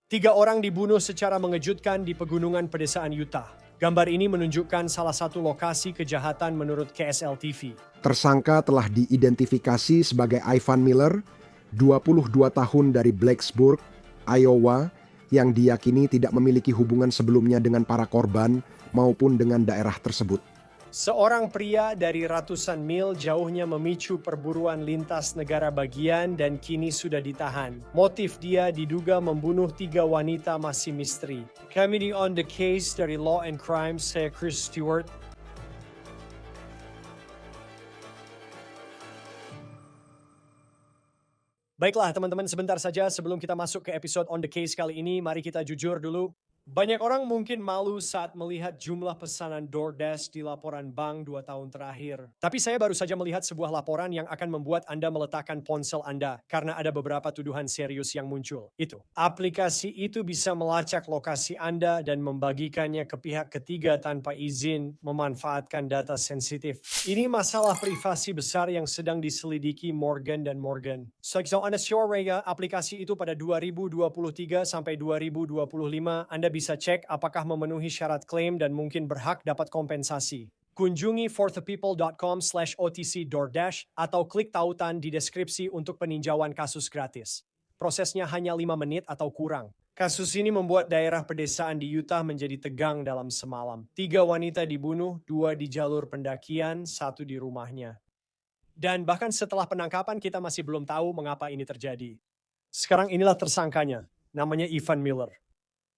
Tiga orang dibunuh secara mengejutkan di pegunungan pedesaan Utah. Gambar ini menunjukkan salah satu lokasi kejahatan menurut KSL-TV. Tersangka telah diidentifikasi sebagai Ivan Miller, 22 tahun dari Blacksburg, Iowa, yang diyakini tidak memiliki hubungan sebelumnya dengan para korban maupun dengan daerah tersebut. Seorang pria dari ratusan mil jauhnya memicu perburuan lintas negara bagian dan kini sudah ditahan. Motif dia diduga membunuh 3 wanita masih misteri. Kami di On The Case dari Law and Crime, saya Chris Stewart. Baiklah teman-teman, sebentar saja sebelum kita masuk ke episode On The Case kali ini, mari kita jujur dulu. Banyak orang mungkin malu saat melihat jumlah pesanan DoorDash di laporan bank 2 tahun terakhir. Tapi saya baru saja melihat sebuah laporan yang akan membuat Anda meletakkan ponsel Anda karena ada beberapa tuduhan serius yang muncul. Aplikasi itu bisa melacak lokasi Anda dan membagikannya ke pihak ketiga tanpa izin, memanfaatkan data sensitif. Ini masalah privasi besar yang sedang diselidiki Morgan & Morgan. So Anda sure ya aplikasi itu pada 2023 sampai 2025 Anda bisa cek apakah memenuhi syarat klaim dan mungkin berhak dapat kompensasi. Kunjungi forthepeople.com/OTC DoorDash atau klik tautan di deskripsi untuk peninjauan kasus gratis. Prosesnya hanya 5 menit atau kurang. Kasus ini membuat daerah pedesaan di Utah menjadi tegang dalam semalam. 3 wanita dibunuh, 2 di jalur pendakian, 1 di rumahnya. Dan bahkan setelah penangkapan kita masih belum tahu mengapa ini terjadi. Sekarang inilah tersangkanya, namanya Ivan Miller.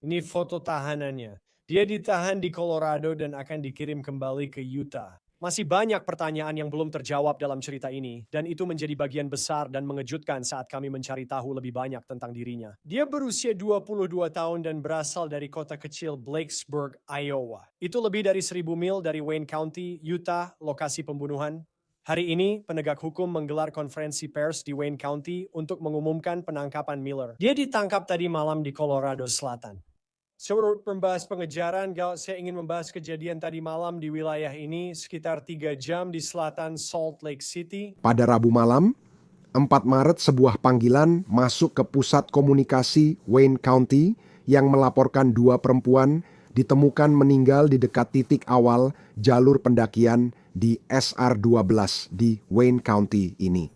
Ini foto tahanannya. Dia ditahan di Colorado dan akan dikirim kembali ke Utah. Masih banyak pertanyaan yang belum terjawab dalam cerita ini, dan itu menjadi bagian besar dan mengejutkan saat kami mencari tahu lebih banyak tentang dirinya. Dia berusia 22 tahun dan berasal dari kota kecil Blacksburg, Iowa. Itu lebih dari 1.000 mil dari Wayne County, Utah, lokasi pembunuhan. Hari ini, penegak hukum menggelar konferensi pers di Wayne County untuk mengumumkan penangkapan Miller. Dia ditangkap tadi malam di Colorado Selatan. Menurut pembahas pengejaran, saya ingin membahas kejadian tadi malam di wilayah ini sekitar 3 jam di selatan Salt Lake City. Pada Rabu malam, 4 Maret sebuah panggilan masuk ke pusat komunikasi Wayne County yang melaporkan 2 perempuan ditemukan meninggal di dekat titik awal jalur pendakian di SR12 di Wayne County ini.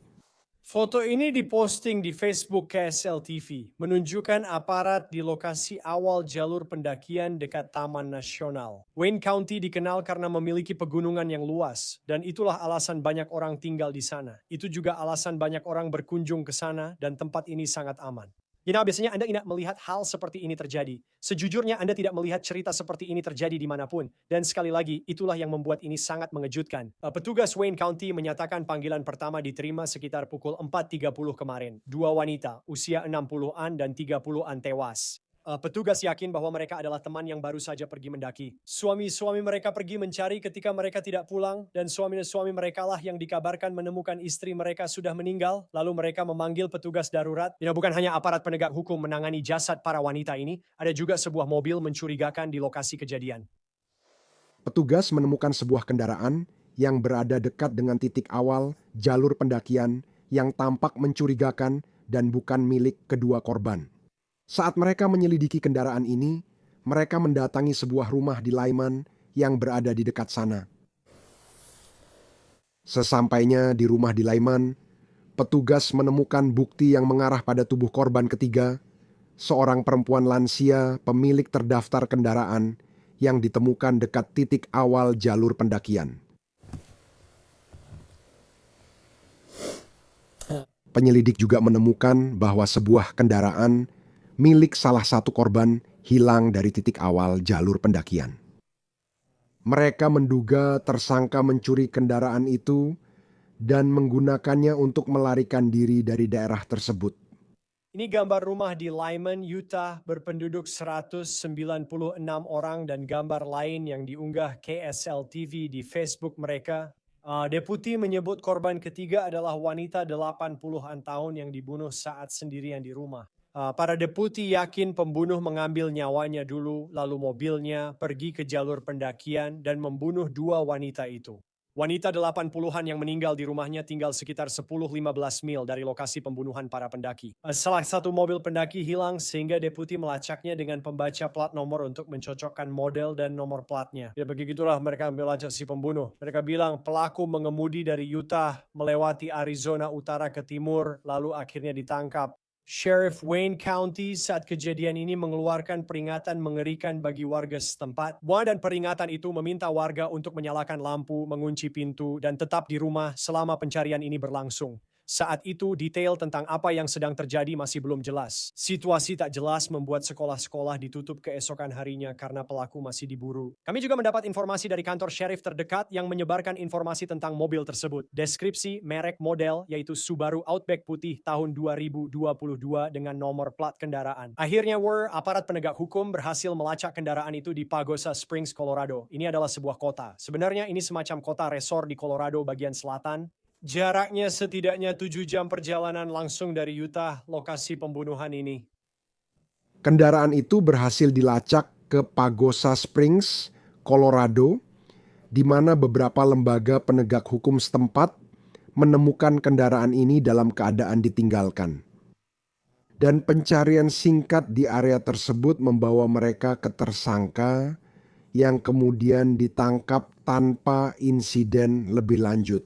Foto ini diposting di Facebook KSL TV, menunjukkan aparat di lokasi awal jalur pendakian dekat Taman Nasional. Wayne County dikenal karena memiliki pegunungan yang luas, dan itulah alasan banyak orang tinggal di sana. Itu juga alasan banyak orang berkunjung ke sana, dan tempat ini sangat aman. Biasanya Anda tidak melihat hal seperti ini terjadi. Sejujurnya Anda tidak melihat cerita seperti ini terjadi dimanapun. Dan sekali lagi, itulah yang membuat ini sangat mengejutkan. Petugas Wayne County menyatakan panggilan pertama diterima sekitar pukul 4.30 kemarin. 2 wanita, usia 60-an dan 30-an tewas. Petugas yakin bahwa mereka adalah teman yang baru saja pergi mendaki. Suami-suami mereka pergi mencari ketika mereka tidak pulang, dan suami-suami mereka lah yang dikabarkan menemukan istri mereka sudah meninggal, lalu mereka memanggil petugas darurat. Bukan hanya aparat penegak hukum menangani jasad para wanita ini, ada juga sebuah mobil mencurigakan di lokasi kejadian. Petugas menemukan sebuah kendaraan yang berada dekat dengan titik awal jalur pendakian yang tampak mencurigakan dan bukan milik kedua korban. Saat mereka menyelidiki kendaraan ini, mereka mendatangi sebuah rumah di Lyman yang berada di dekat sana. Sesampainya di rumah di Lyman, petugas menemukan bukti yang mengarah pada tubuh korban ketiga, seorang perempuan lansia pemilik terdaftar kendaraan yang ditemukan dekat titik awal jalur pendakian. Penyelidik juga menemukan bahwa sebuah kendaraan milik salah satu korban hilang dari titik awal jalur pendakian. Mereka menduga tersangka mencuri kendaraan itu dan menggunakannya untuk melarikan diri dari daerah tersebut. Ini gambar rumah di Lyman, Utah, berpenduduk 196 orang dan gambar lain yang diunggah KSL TV di Facebook mereka. Deputi menyebut korban ketiga adalah wanita 80-an tahun yang dibunuh saat sendirian di rumah. Para deputi yakin pembunuh mengambil nyawanya dulu, lalu mobilnya pergi ke jalur pendakian dan membunuh 2 wanita itu. Wanita 80-an yang meninggal di rumahnya tinggal sekitar 10-15 mil dari lokasi pembunuhan para pendaki. Salah satu mobil pendaki hilang sehingga deputi melacaknya dengan pembaca plat nomor untuk mencocokkan model dan nomor platnya. Ya begitulah mereka melacak si pembunuh. Mereka bilang pelaku mengemudi dari Utah melewati Arizona utara ke timur lalu akhirnya ditangkap. Sheriff Wayne County saat kejadian ini mengeluarkan peringatan mengerikan bagi warga setempat. Dan peringatan itu meminta warga untuk menyalakan lampu, mengunci pintu, dan tetap di rumah selama pencarian ini berlangsung. Saat itu, detail tentang apa yang sedang terjadi masih belum jelas. Situasi tak jelas membuat sekolah-sekolah ditutup keesokan harinya karena pelaku masih diburu. Kami juga mendapat informasi dari kantor sheriff terdekat yang menyebarkan informasi tentang mobil tersebut. Deskripsi, merek, model, yaitu Subaru Outback putih tahun 2022 dengan nomor plat kendaraan. Akhirnya, aparat penegak hukum berhasil melacak kendaraan itu di Pagosa Springs, Colorado. Ini adalah sebuah kota. Sebenarnya ini semacam kota resor di Colorado bagian selatan. Jaraknya setidaknya 7 jam perjalanan langsung dari Utah, lokasi pembunuhan ini. Kendaraan itu berhasil dilacak ke Pagosa Springs, Colorado, di mana beberapa lembaga penegak hukum setempat menemukan kendaraan ini dalam keadaan ditinggalkan. Dan pencarian singkat di area tersebut membawa mereka ke tersangka yang kemudian ditangkap tanpa insiden lebih lanjut.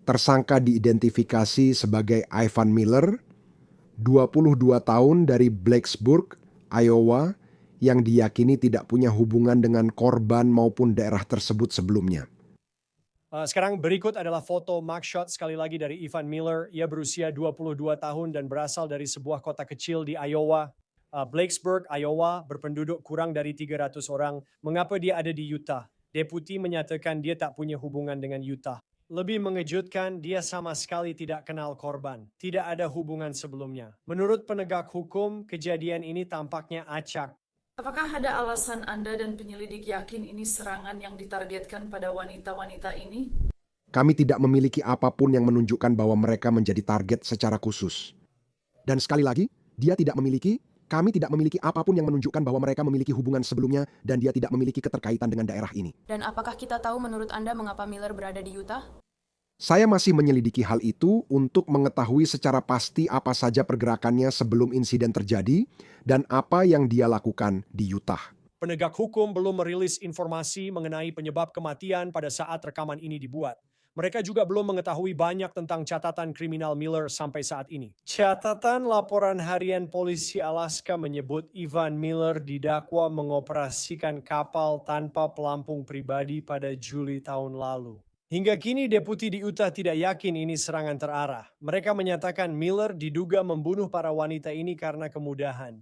Tersangka diidentifikasi sebagai Ivan Miller, 22 tahun dari Blacksburg, Iowa, yang diyakini tidak punya hubungan dengan korban maupun daerah tersebut sebelumnya. Sekarang berikut adalah foto mugshot sekali lagi dari Ivan Miller. Ia berusia 22 tahun dan berasal dari sebuah kota kecil di Iowa. Blacksburg, Iowa, berpenduduk kurang dari 300 orang. Mengapa dia ada di Utah? Deputi menyatakan dia tak punya hubungan dengan Utah. Lebih mengejutkan, dia sama sekali tidak kenal korban. Tidak ada hubungan sebelumnya. Menurut penegak hukum, kejadian ini tampaknya acak. Apakah ada alasan Anda dan penyelidik yakin ini serangan yang ditargetkan pada wanita-wanita ini? Kami tidak memiliki apapun yang menunjukkan bahwa mereka menjadi target secara khusus. Dan sekali lagi, kami tidak memiliki apapun yang menunjukkan bahwa mereka memiliki hubungan sebelumnya dan dia tidak memiliki keterkaitan dengan daerah ini. Dan apakah kita tahu menurut Anda mengapa Miller berada di Utah? Saya masih menyelidiki hal itu untuk mengetahui secara pasti apa saja pergerakannya sebelum insiden terjadi dan apa yang dia lakukan di Utah. Penegak hukum belum merilis informasi mengenai penyebab kematian pada saat rekaman ini dibuat. Mereka juga belum mengetahui banyak tentang catatan kriminal Miller sampai saat ini. Catatan laporan harian polisi Alaska menyebut Ivan Miller didakwa mengoperasikan kapal tanpa pelampung pribadi pada Juli tahun lalu. Hingga kini deputi di Utah tidak yakin ini serangan terarah. Mereka menyatakan Miller diduga membunuh para wanita ini karena kemudahan.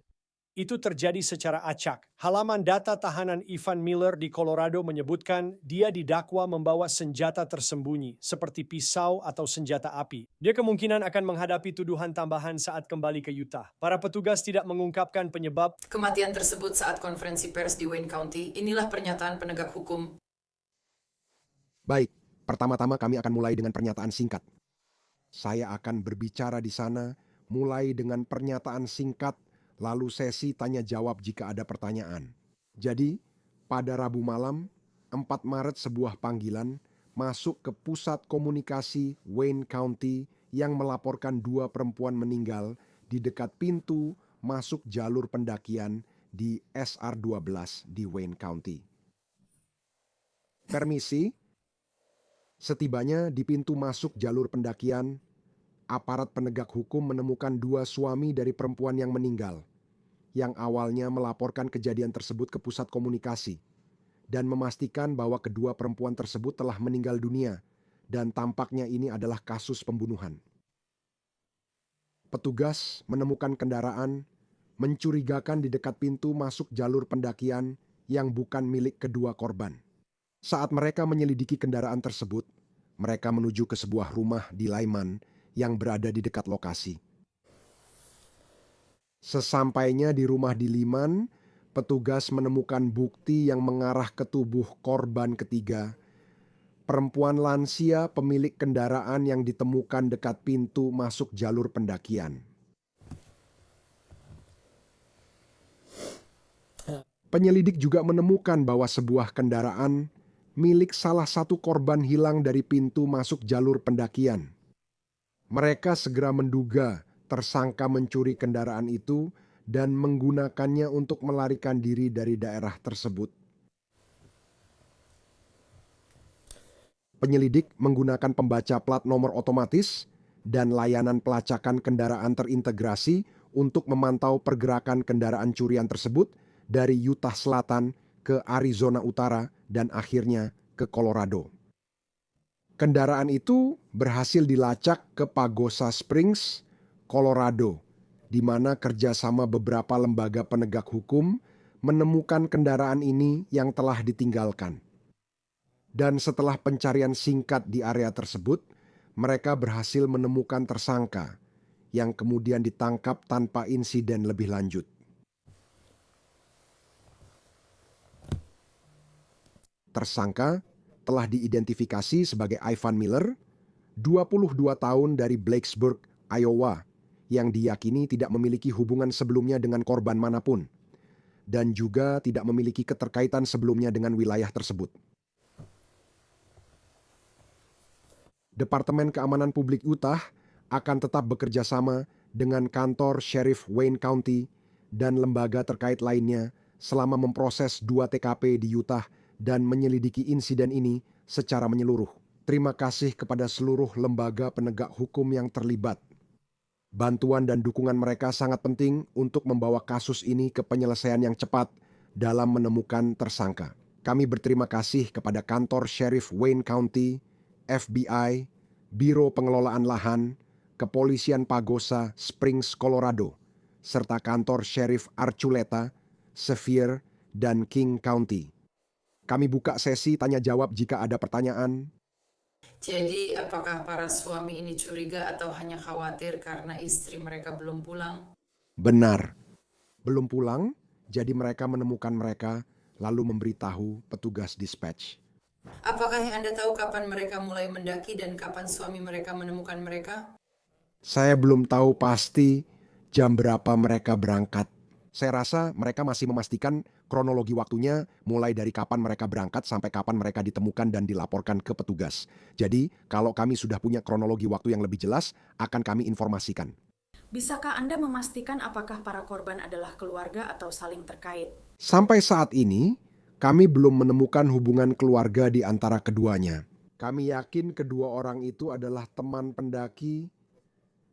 Itu terjadi secara acak. Halaman data tahanan Ivan Miller di Colorado menyebutkan dia didakwa membawa senjata tersembunyi, seperti pisau atau senjata api. Dia kemungkinan akan menghadapi tuduhan tambahan saat kembali ke Utah. Para petugas tidak mengungkapkan penyebab Kematian tersebut saat konferensi pers di Wayne County. Inilah pernyataan penegak hukum. Baik, pertama-tama kami akan mulai dengan pernyataan singkat. Saya akan berbicara di sana, mulai dengan pernyataan singkat, lalu sesi tanya jawab jika ada pertanyaan. Jadi, pada Rabu malam, 4 Maret sebuah panggilan masuk ke pusat komunikasi Wayne County yang melaporkan 2 perempuan meninggal di dekat pintu masuk jalur pendakian di SR-12 di Wayne County. Permisi, setibanya di pintu masuk jalur pendakian, aparat penegak hukum menemukan 2 suami dari perempuan yang meninggal, yang awalnya melaporkan kejadian tersebut ke pusat komunikasi, dan memastikan bahwa kedua perempuan tersebut telah meninggal dunia, dan tampaknya ini adalah kasus pembunuhan. Petugas menemukan kendaraan mencurigakan di dekat pintu masuk jalur pendakian yang bukan milik kedua korban. Saat mereka menyelidiki kendaraan tersebut, mereka menuju ke sebuah rumah di Lyman yang berada di dekat lokasi. Sesampainya di rumah di Lyman, petugas menemukan bukti yang mengarah ke tubuh korban ketiga, perempuan lansia pemilik kendaraan yang ditemukan dekat pintu masuk jalur pendakian. Penyelidik juga menemukan bahwa sebuah kendaraan milik salah satu korban hilang dari pintu masuk jalur pendakian. Mereka segera menduga tersangka mencuri kendaraan itu dan menggunakannya untuk melarikan diri dari daerah tersebut. Penyelidik menggunakan pembaca plat nomor otomatis dan layanan pelacakan kendaraan terintegrasi untuk memantau pergerakan kendaraan curian tersebut dari Utah Selatan ke Arizona Utara dan akhirnya ke Colorado. Kendaraan itu berhasil dilacak ke Pagosa Springs, Colorado, di mana kerjasama beberapa lembaga penegak hukum menemukan kendaraan ini yang telah ditinggalkan. Dan setelah pencarian singkat di area tersebut, mereka berhasil menemukan tersangka yang kemudian ditangkap tanpa insiden lebih lanjut. Tersangka telah diidentifikasi sebagai Ivan Miller, 22 tahun dari Blacksburg, Iowa, yang diyakini tidak memiliki hubungan sebelumnya dengan korban manapun, dan juga tidak memiliki keterkaitan sebelumnya dengan wilayah tersebut. Departemen Keamanan Publik Utah akan tetap bekerja sama dengan kantor Sheriff Wayne County dan lembaga terkait lainnya selama memproses 2 TKP di Utah dan menyelidiki insiden ini secara menyeluruh. Terima kasih kepada seluruh lembaga penegak hukum yang terlibat. Bantuan dan dukungan mereka sangat penting untuk membawa kasus ini ke penyelesaian yang cepat dalam menemukan tersangka. Kami berterima kasih kepada kantor Sheriff Wayne County, FBI, Biro Pengelolaan Lahan, Kepolisian Pagosa Springs, Colorado, serta kantor Sheriff Archuleta, Sevier, dan King County. Kami buka sesi tanya jawab jika ada pertanyaan. Jadi, apakah para suami ini curiga atau hanya khawatir karena istri mereka belum pulang? Benar, belum pulang, jadi mereka menemukan mereka lalu memberitahu petugas dispatch. Apakah Anda tahu kapan mereka mulai mendaki dan kapan suami mereka menemukan mereka? Saya belum tahu pasti jam berapa mereka berangkat. Saya rasa mereka masih memastikan kronologi waktunya mulai dari kapan mereka berangkat sampai kapan mereka ditemukan dan dilaporkan ke petugas. Jadi, kalau kami sudah punya kronologi waktu yang lebih jelas, akan kami informasikan. Bisakah Anda memastikan apakah para korban adalah keluarga atau saling terkait? Sampai saat ini, kami belum menemukan hubungan keluarga di antara keduanya. Kami yakin kedua orang itu adalah teman pendaki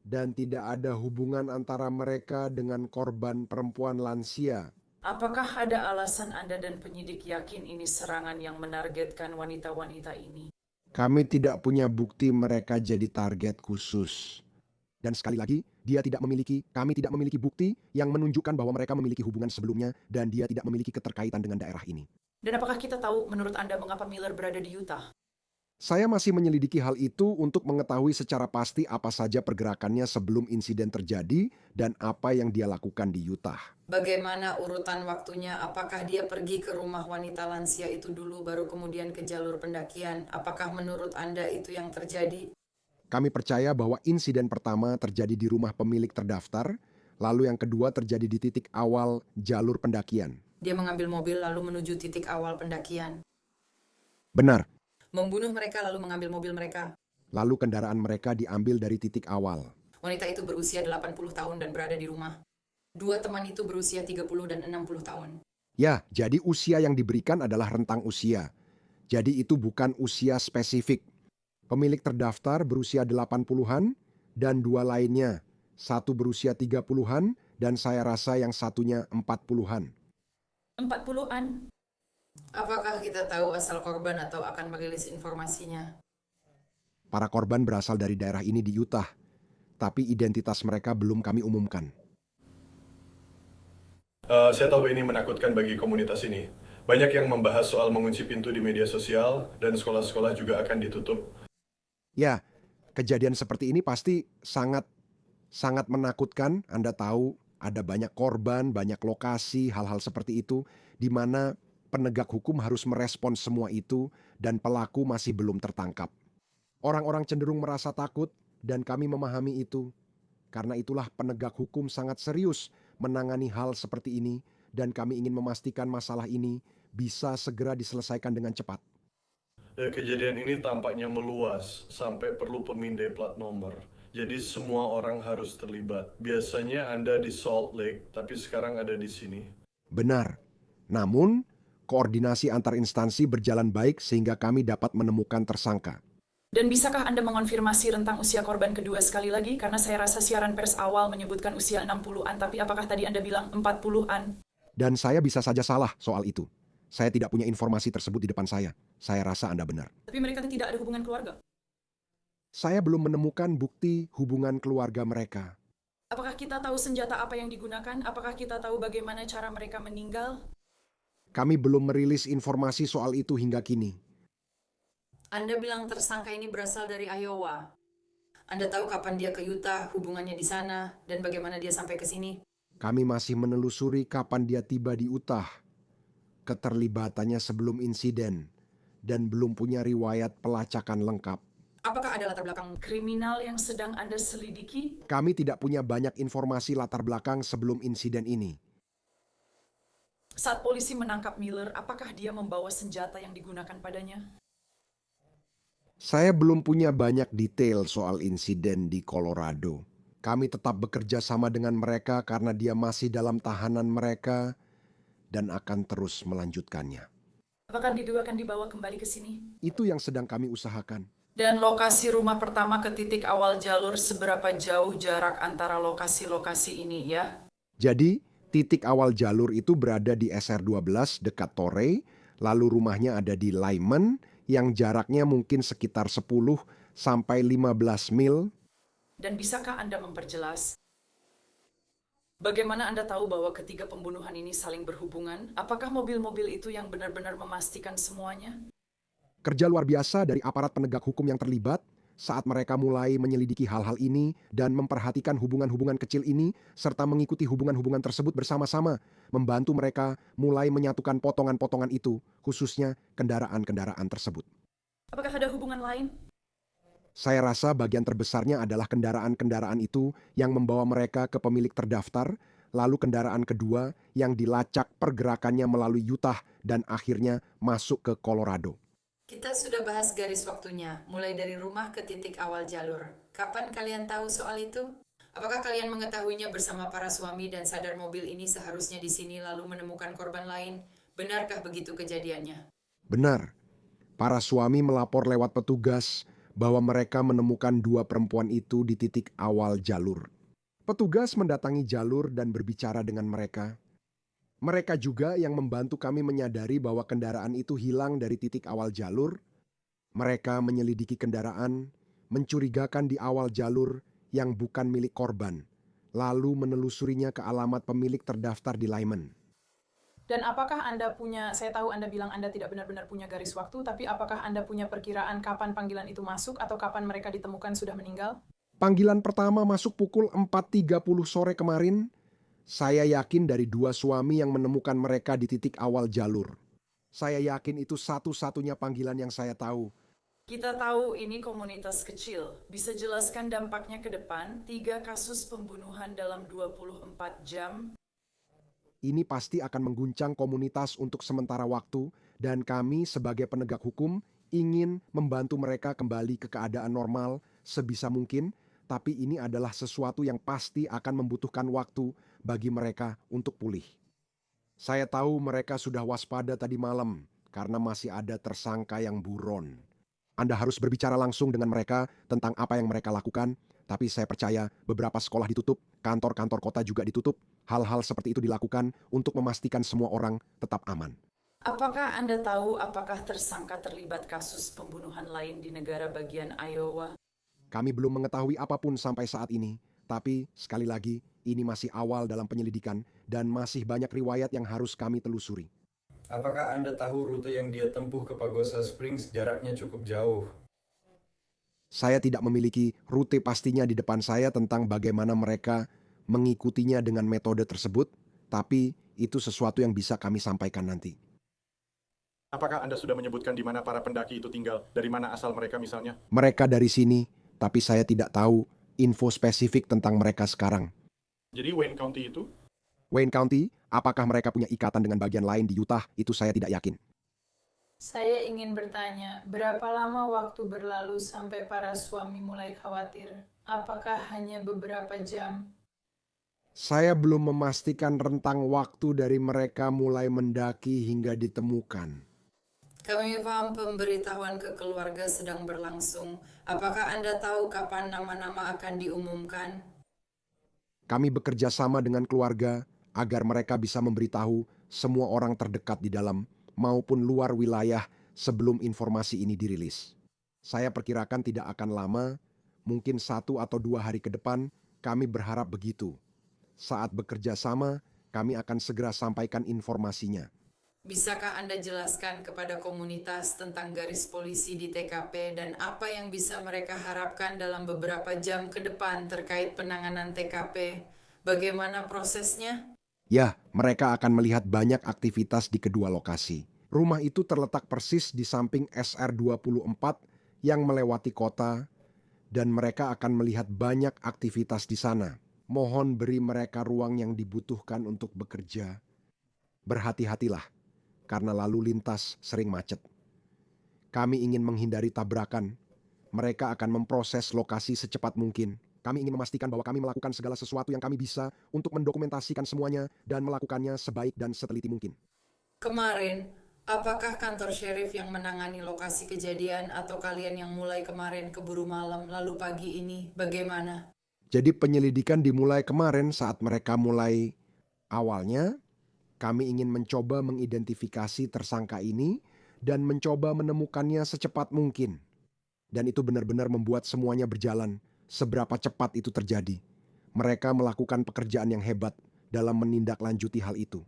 dan tidak ada hubungan antara mereka dengan korban perempuan lansia. Apakah ada alasan Anda dan penyidik yakin ini serangan yang menargetkan wanita-wanita ini? Kami tidak punya bukti mereka jadi target khusus. Dan sekali lagi, kami tidak memiliki bukti yang menunjukkan bahwa mereka memiliki hubungan sebelumnya dan dia tidak memiliki keterkaitan dengan daerah ini. Dan apakah kita tahu menurut Anda mengapa Miller berada di Utah? Saya masih menyelidiki hal itu untuk mengetahui secara pasti apa saja pergerakannya sebelum insiden terjadi dan apa yang dia lakukan di Utah. Bagaimana urutan waktunya? Apakah dia pergi ke rumah wanita lansia itu dulu baru kemudian ke jalur pendakian? Apakah menurut Anda itu yang terjadi? Kami percaya bahwa insiden pertama terjadi di rumah pemilik terdaftar, lalu yang kedua terjadi di titik awal jalur pendakian. Dia mengambil mobil lalu menuju titik awal pendakian. Benar. Membunuh mereka lalu mengambil mobil mereka. Lalu kendaraan mereka diambil dari titik awal. Wanita itu berusia 80 tahun dan berada di rumah. Dua teman itu berusia 30 dan 60 tahun. Ya, jadi usia yang diberikan adalah rentang usia. Jadi itu bukan usia spesifik. Pemilik terdaftar berusia 80-an dan dua lainnya. Satu berusia 30-an dan saya rasa yang satunya 40-an. 40-an. Apakah kita tahu asal korban atau akan merilis informasinya? Para korban berasal dari daerah ini di Utah, tapi identitas mereka belum kami umumkan. Saya tahu ini menakutkan bagi komunitas ini. Banyak yang membahas soal mengunci pintu di media sosial dan sekolah-sekolah juga akan ditutup. Ya, kejadian seperti ini pasti sangat menakutkan. Anda tahu ada banyak korban, banyak lokasi, hal-hal seperti itu di mana penegak hukum harus merespons semua itu dan pelaku masih belum tertangkap. Orang-orang cenderung merasa takut dan kami memahami itu. Karena itulah penegak hukum sangat serius menangani hal seperti ini dan kami ingin memastikan masalah ini bisa segera diselesaikan dengan cepat. Kejadian ini tampaknya meluas sampai perlu pemindai plat nomor. Jadi semua orang harus terlibat. Biasanya Anda di Salt Lake, tapi sekarang ada di sini. Benar. Namun, koordinasi antar instansi berjalan baik sehingga kami dapat menemukan tersangka. Dan bisakah Anda mengonfirmasi rentang usia korban kedua sekali lagi? Karena saya rasa siaran pers awal menyebutkan usia 60-an, tapi apakah tadi Anda bilang 40-an? Dan saya bisa saja salah soal itu. Saya tidak punya informasi tersebut di depan saya. Saya rasa Anda benar. Tapi mereka tidak ada hubungan keluarga. Saya belum menemukan bukti hubungan keluarga mereka. Apakah kita tahu senjata apa yang digunakan? Apakah kita tahu bagaimana cara mereka meninggal? Kami belum merilis informasi soal itu hingga kini. Anda bilang tersangka ini berasal dari Iowa. Anda tahu kapan dia ke Utah, hubungannya di sana, dan bagaimana dia sampai ke sini? Kami masih menelusuri kapan dia tiba di Utah, keterlibatannya sebelum insiden, dan belum punya riwayat pelacakan lengkap. Apakah ada latar belakang Kriminal yang sedang Anda selidiki? Kami tidak punya banyak informasi latar belakang sebelum insiden ini. Saat polisi menangkap Miller, apakah dia membawa senjata yang digunakan padanya? Saya belum punya banyak detail soal insiden di Colorado. Kami tetap bekerja sama dengan mereka karena dia masih dalam tahanan mereka dan akan terus melanjutkannya. Apakah dia akan dibawa kembali ke sini? Itu yang sedang kami usahakan. Dan lokasi rumah pertama ke titik awal jalur, seberapa jauh jarak antara lokasi-lokasi ini ya? Jadi, titik awal jalur itu berada di SR12 dekat Torrey, lalu rumahnya ada di Lyman yang jaraknya mungkin sekitar 10 sampai 15 mil. Dan bisakah Anda memperjelas bagaimana Anda tahu bahwa ketiga pembunuhan ini saling berhubungan? Apakah mobil-mobil itu yang benar-benar memastikan semuanya? Kerja luar biasa dari aparat penegak hukum yang terlibat saat mereka mulai menyelidiki hal-hal ini dan memperhatikan hubungan-hubungan kecil ini serta mengikuti hubungan-hubungan tersebut bersama-sama, membantu mereka mulai menyatukan potongan-potongan itu, khususnya kendaraan-kendaraan tersebut. Apakah ada hubungan lain? Saya rasa bagian terbesarnya adalah kendaraan-kendaraan itu yang membawa mereka ke pemilik terdaftar, lalu kendaraan kedua yang dilacak pergerakannya melalui Utah dan akhirnya masuk ke Colorado. Kita sudah bahas garis waktunya, mulai dari rumah ke titik awal jalur. Kapan kalian tahu soal itu? Apakah kalian mengetahuinya bersama para suami dan sadar mobil ini seharusnya di sini lalu menemukan korban lain? Benarkah begitu kejadiannya? Benar, para suami melapor lewat petugas bahwa mereka menemukan dua perempuan itu di titik awal jalur. Petugas mendatangi jalur dan berbicara dengan mereka. Mereka juga yang membantu kami menyadari bahwa kendaraan itu hilang dari titik awal jalur. Mereka menyelidiki kendaraan, mencurigakan di awal jalur yang bukan milik korban, lalu menelusurinya ke alamat pemilik terdaftar di Lyman. Dan apakah Anda punya, saya tahu Anda bilang Anda tidak benar-benar punya garis waktu, tapi apakah Anda punya perkiraan kapan panggilan itu masuk atau kapan mereka ditemukan sudah meninggal? Panggilan pertama masuk pukul 4.30 sore kemarin. Saya yakin dari dua suami yang menemukan mereka di titik awal jalur. Saya yakin itu satu-satunya panggilan yang saya tahu. Kita tahu ini komunitas kecil. Bisa jelaskan dampaknya ke depan? 3 kasus pembunuhan dalam 24 jam. Ini pasti akan mengguncang komunitas untuk sementara waktu dan kami sebagai penegak hukum ingin membantu mereka kembali ke keadaan normal sebisa mungkin, tapi ini adalah sesuatu yang pasti akan membutuhkan waktu bagi mereka untuk pulih. Saya tahu mereka sudah waspada tadi malam karena masih ada tersangka yang buron. Anda harus berbicara langsung dengan mereka tentang apa yang mereka lakukan, tapi saya percaya beberapa sekolah ditutup, kantor-kantor kota juga ditutup. Hal-hal seperti itu dilakukan untuk memastikan semua orang tetap aman. Apakah Anda tahu apakah tersangka terlibat kasus pembunuhan lain di negara bagian Iowa? Kami belum mengetahui apapun sampai saat ini, tapi sekali lagi ini masih awal dalam penyelidikan dan masih banyak riwayat yang harus kami telusuri. Apakah Anda tahu rute yang dia tempuh ke Pagosa Springs jaraknya cukup jauh? Saya tidak memiliki rute pastinya di depan saya tentang bagaimana mereka mengikutinya dengan metode tersebut, tapi itu sesuatu yang bisa kami sampaikan nanti. Apakah Anda sudah menyebutkan di mana para pendaki itu tinggal? Dari mana asal mereka misalnya? Mereka dari sini, tapi saya tidak tahu info spesifik tentang mereka sekarang. Jadi Wayne County itu? Wayne County, apakah mereka punya ikatan dengan bagian lain di Utah? Itu saya tidak yakin. Saya ingin bertanya, berapa lama waktu berlalu sampai para suami mulai khawatir? Apakah hanya beberapa jam? Saya belum memastikan rentang waktu dari mereka mulai mendaki hingga ditemukan. Kami paham pemberitahuan ke keluarga sedang berlangsung. Apakah Anda tahu kapan nama-nama akan diumumkan? Kami bekerja sama dengan keluarga agar mereka bisa memberitahu semua orang terdekat di dalam maupun luar wilayah sebelum informasi ini dirilis. Saya perkirakan tidak akan lama, mungkin 1 atau 2 hari ke depan, kami berharap begitu. Saat bekerja sama, kami akan segera sampaikan informasinya. Bisakah Anda jelaskan kepada komunitas tentang garis polisi di TKP dan apa yang bisa mereka harapkan dalam beberapa jam ke depan terkait penanganan TKP? Bagaimana prosesnya? Ya, mereka akan melihat banyak aktivitas di kedua lokasi. Rumah itu terletak persis di samping SR-24 yang melewati kota, dan mereka akan melihat banyak aktivitas di sana. Mohon beri mereka ruang yang dibutuhkan untuk bekerja. Berhati-hatilah, karena lalu lintas sering macet. Kami ingin menghindari tabrakan. Mereka akan memproses lokasi secepat mungkin. Kami ingin memastikan bahwa kami melakukan segala sesuatu yang kami bisa untuk mendokumentasikan semuanya dan melakukannya sebaik dan seteliti mungkin. Kemarin, apakah kantor sheriff yang menangani lokasi kejadian atau kalian yang mulai kemarin keburu malam lalu pagi ini? Bagaimana? Jadi penyelidikan dimulai kemarin saat mereka mulai. Awalnya, kami ingin mencoba mengidentifikasi tersangka ini dan mencoba menemukannya secepat mungkin. Dan itu benar-benar membuat semuanya berjalan. Seberapa cepat itu terjadi. Mereka melakukan pekerjaan yang hebat dalam menindaklanjuti hal itu.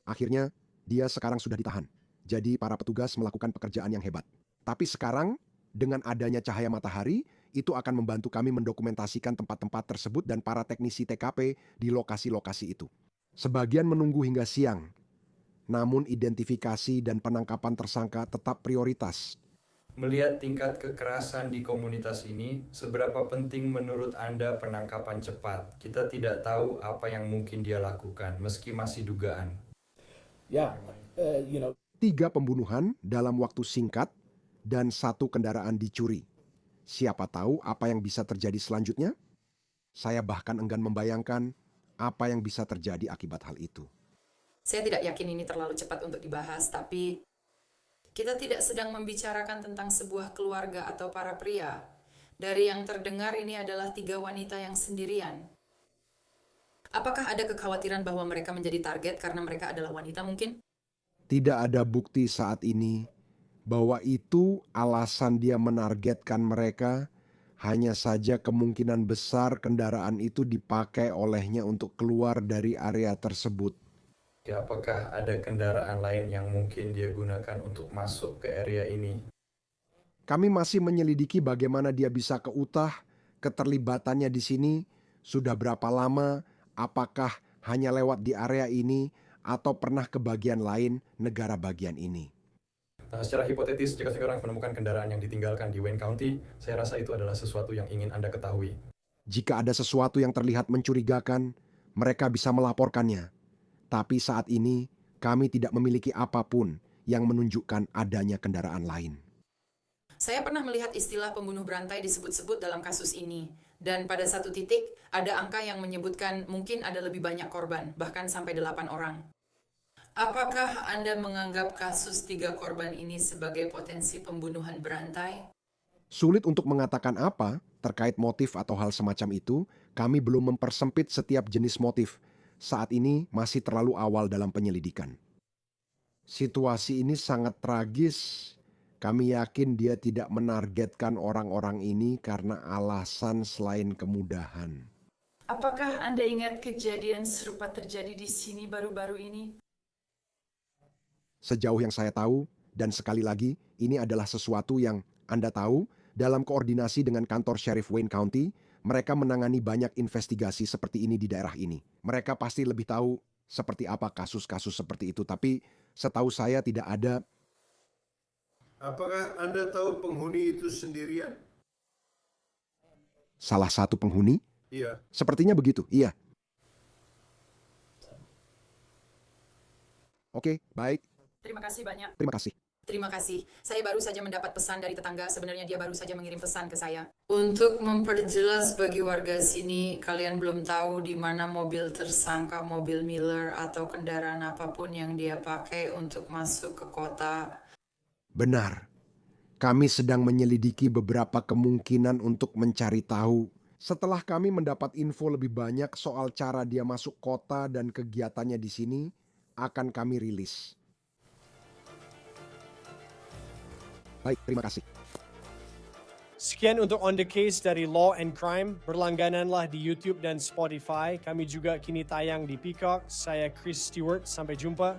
Akhirnya, dia sekarang sudah ditahan. Jadi para petugas melakukan pekerjaan yang hebat. Tapi sekarang, dengan adanya cahaya matahari, itu akan membantu kami mendokumentasikan tempat-tempat tersebut dan para teknisi TKP di lokasi-lokasi itu. Sebagian menunggu hingga siang. Namun identifikasi dan penangkapan tersangka tetap prioritas. Melihat tingkat kekerasan di komunitas ini, seberapa penting menurut Anda penangkapan cepat? Kita tidak tahu apa yang mungkin dia lakukan, meski masih dugaan. 3 pembunuhan dalam waktu singkat dan 1 kendaraan dicuri. Siapa tahu apa yang bisa terjadi selanjutnya? Saya bahkan enggan membayangkan apa yang bisa terjadi akibat hal itu. Saya tidak yakin ini terlalu cepat untuk dibahas, tapi kita tidak sedang membicarakan tentang sebuah keluarga atau para pria. Dari yang terdengar ini adalah 3 wanita yang sendirian. Apakah ada kekhawatiran bahwa mereka menjadi target karena mereka adalah wanita mungkin? Tidak ada bukti saat ini bahwa itu alasan dia menargetkan mereka. Hanya saja kemungkinan besar kendaraan itu dipakai olehnya untuk keluar dari area tersebut. Ya, apakah ada kendaraan lain yang mungkin dia gunakan untuk masuk ke area ini? Kami masih menyelidiki bagaimana dia bisa ke Utah, keterlibatannya di sini, sudah berapa lama, apakah hanya lewat di area ini, atau pernah ke bagian lain negara bagian ini. Nah, secara hipotetis, jika sekarang menemukan kendaraan yang ditinggalkan di Wayne County, saya rasa itu adalah sesuatu yang ingin Anda ketahui. Jika ada sesuatu yang terlihat mencurigakan, mereka bisa melaporkannya. Tapi saat ini, kami tidak memiliki apapun yang menunjukkan adanya kendaraan lain. Saya pernah melihat istilah pembunuh berantai disebut-sebut dalam kasus ini. Dan pada satu titik, ada angka yang menyebutkan mungkin ada lebih banyak korban, bahkan sampai 8 orang. Apakah Anda menganggap kasus 3 korban ini sebagai potensi pembunuhan berantai? Sulit untuk mengatakan apa terkait motif atau hal semacam itu, kami belum mempersempit setiap jenis motif. Saat ini masih terlalu awal dalam penyelidikan. Situasi ini sangat tragis. Kami yakin dia tidak menargetkan orang-orang ini karena alasan selain kemudahan. Apakah Anda ingat kejadian serupa terjadi di sini baru-baru ini? Sejauh yang saya tahu, dan sekali lagi, ini adalah sesuatu yang Anda tahu, dalam koordinasi dengan kantor Sheriff Wayne County, mereka menangani banyak investigasi seperti ini di daerah ini. Mereka pasti lebih tahu seperti apa kasus-kasus seperti itu, tapi setahu saya tidak ada. Apakah Anda tahu penghuni itu sendirian? Salah satu penghuni? Iya. Sepertinya begitu, iya. Oke, baik. Terima kasih banyak. Terima kasih. Terima kasih. Saya baru saja mendapat pesan dari tetangga. Sebenarnya dia baru saja mengirim pesan ke saya. Untuk memperjelas bagi warga sini, kalian belum tahu di mana mobil tersangka, mobil Miller atau kendaraan apapun yang dia pakai untuk masuk ke kota. Benar. Kami sedang menyelidiki beberapa kemungkinan untuk mencari tahu. Setelah kami mendapat info lebih banyak soal cara dia masuk kota dan kegiatannya di sini, akan kami rilis. Baik, terima kasih. Sekian untuk On The Case dari Law and Crime. Berlanggananlah di YouTube dan Spotify. Kami juga kini tayang di Peacock. Saya Chris Stewart. Sampai jumpa.